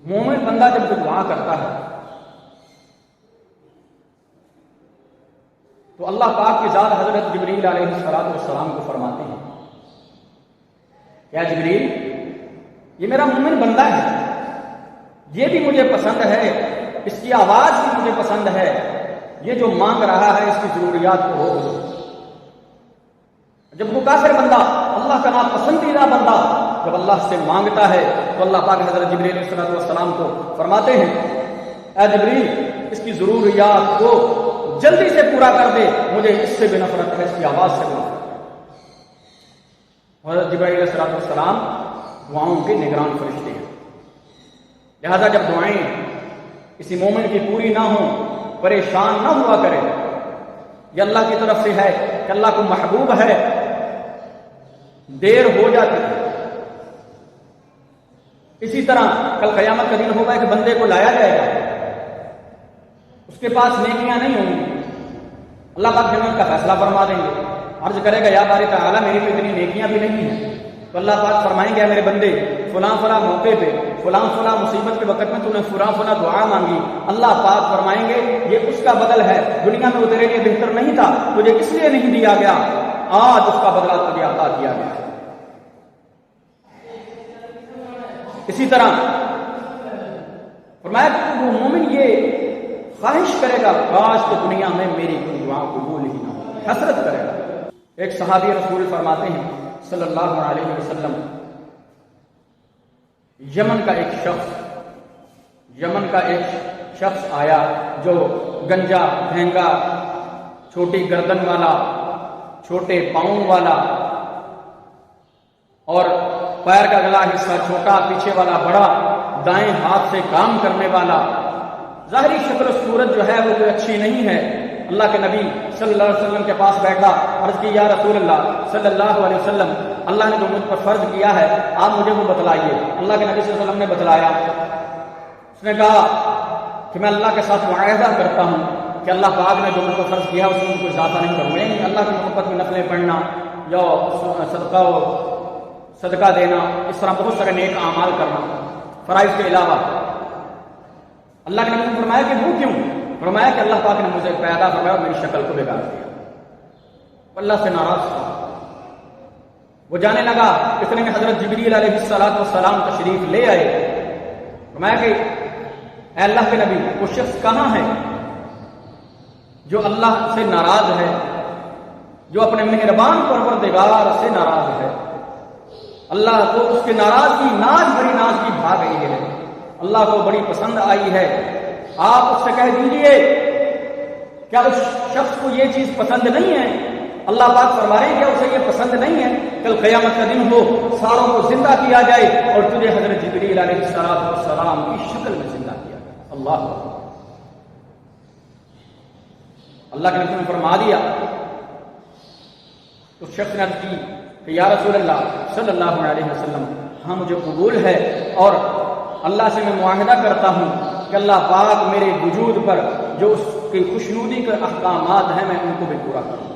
مومن بندہ جب دعا کرتا ہے تو اللہ پاک کی ذات حضرت جبریل علیہ السلام کو فرماتے ہیں، یا جبریل یہ میرا مومن بندہ ہے، یہ بھی مجھے پسند ہے، اس کی آواز بھی مجھے پسند ہے، یہ جو مانگ رہا ہے اس کی ضروریات کو ہو گزر۔ جب وہ کافر بندہ، اللہ کا ناپسندیدہ بندہ جب اللہ سے مانگتا ہے تو اللہ پاک حضرت جبریل علیہ السلام کو فرماتے ہیں، اے جبریل اس کی ضروریات کو جلدی سے پورا کر دے، مجھے اس سے بھی نفرت ہے، اس کی آواز سے بھی نفرت ہے۔ حضرت جبریل علیہ السلام دعاؤں کے نگران فرشتے ہیں، لہذا جب دعائیں کسی مومن کی پوری نہ ہوں، پریشان نہ ہوا کرے، یہ اللہ کی طرف سے ہے کہ اللہ کو محبوب ہے، دیر ہو جاتی ہے۔ اسی طرح کل قیامت کا دن ہوگا کہ بندے کو لایا جائے گا، اس کے پاس نیکیاں نہیں ہوں گی، اللہ پاک جنت کا فیصلہ فرما دیں گے، عرض کرے گا یا باری تعالیٰ میری تو اتنی نیکیاں بھی نہیں ہیں، تو اللہ پاک فرمائیں گے میرے بندے فلاں فلاں موقع پہ فلاں فلاں مصیبت کے وقت میں تو نے فلاں فلاں دعا مانگی، اللہ پاک فرمائیں گے یہ اس کا بدل ہے، دنیا میں وہ تیرے لیے بہتر نہیں تھا، تجھے اس لیے نہیں دیا گیا، آج اس کا بدلہ تجھے عطا کیا گیا۔ اسی طرح فرمایا کہ وہ مومن یہ خواہش کرے گا کاش کہ دنیا میں میری کوئی دعا قبول ہی نہ ہو، حسرت کرے گا۔ ایک صحابی رسول فرماتے ہیں صلی اللہ علیہ وسلم، یمن کا ایک شخص آیا جو گنجا مہنگا، چھوٹی گردن والا، چھوٹے پاؤں والا اور پیر کا اگلا حصہ چھوٹا، پیچھے والا بڑا، دائیں ہاتھ سے کام کرنے والا، ظاہری شکل و صورت جو ہے وہ کوئی اچھی نہیں ہے۔ اللہ کے نبی صلی اللہ علیہ وسلم کے پاس بیٹھا، عرض کی یا رسول اللہ صلی اللہ علیہ وسلم، اللہ نے جو مجھ پر فرض کیا ہے آپ مجھے وہ بتلائیے۔ اللہ کے نبی صلی اللہ علیہ وسلم نے بتلایا، اس نے کہا کہ میں اللہ کے ساتھ معاہدہ کرتا ہوں کہ اللہ پاک نے جو مجھ پر فرض کیا اس میں کوئی اضافہ نہیں کروں گا، یعنی اللہ کی محبت میں نفلیں پڑھنا یا صدقہ دینا، اس طرح بہت سارے نیک اعمال کرنا فرائض کے علاوہ۔ اللہ کے نبی نے فرمایا کہ وہ کیوں؟ فرمایا کہ اللہ پاک نے مجھے پیدا فرمایا اور میری شکل کو بگاڑ دیا، اللہ سے ناراض تھا۔ وہ جانے لگا، اتنے میں حضرت جبریل علیہ السلام تشریف لے آئے، فرمایا کہ اے اللہ کے نبی وہ شخص کہاں ہے جو اللہ سے ناراض ہے، جو اپنے مہربان پروردگار سے ناراض ہے؟ اللہ تو اس کے ناراضگی ناز بھری نازگی بھاگ گئی ہے، اللہ کو بڑی پسند آئی ہے۔ آپ اس سے کہہ دیجئے کیا اس شخص کو یہ چیز پسند نہیں ہے؟ اللہ پاک فرما رہے ہیں کیا اسے یہ پسند نہیں ہے کل قیامت کا دن ہو، ساروں کو زندہ کیا جائے اور تجھے حضرت جبریل علیہ السلام کی شکل میں زندہ کیا جائے؟ اللہ کے نبی نے فرما دیا۔ اس شخص نے عرض کی کہ یا رسول اللہ صلی اللہ علیہ وسلم، ہاں مجھے قبول ہے اور اللہ سے میں معاہدہ کرتا ہوں کہ اللہ پاک میرے وجود پر جو اس کی خوشنودی کے احکامات ہیں میں ان کو بھی پورا کروں۔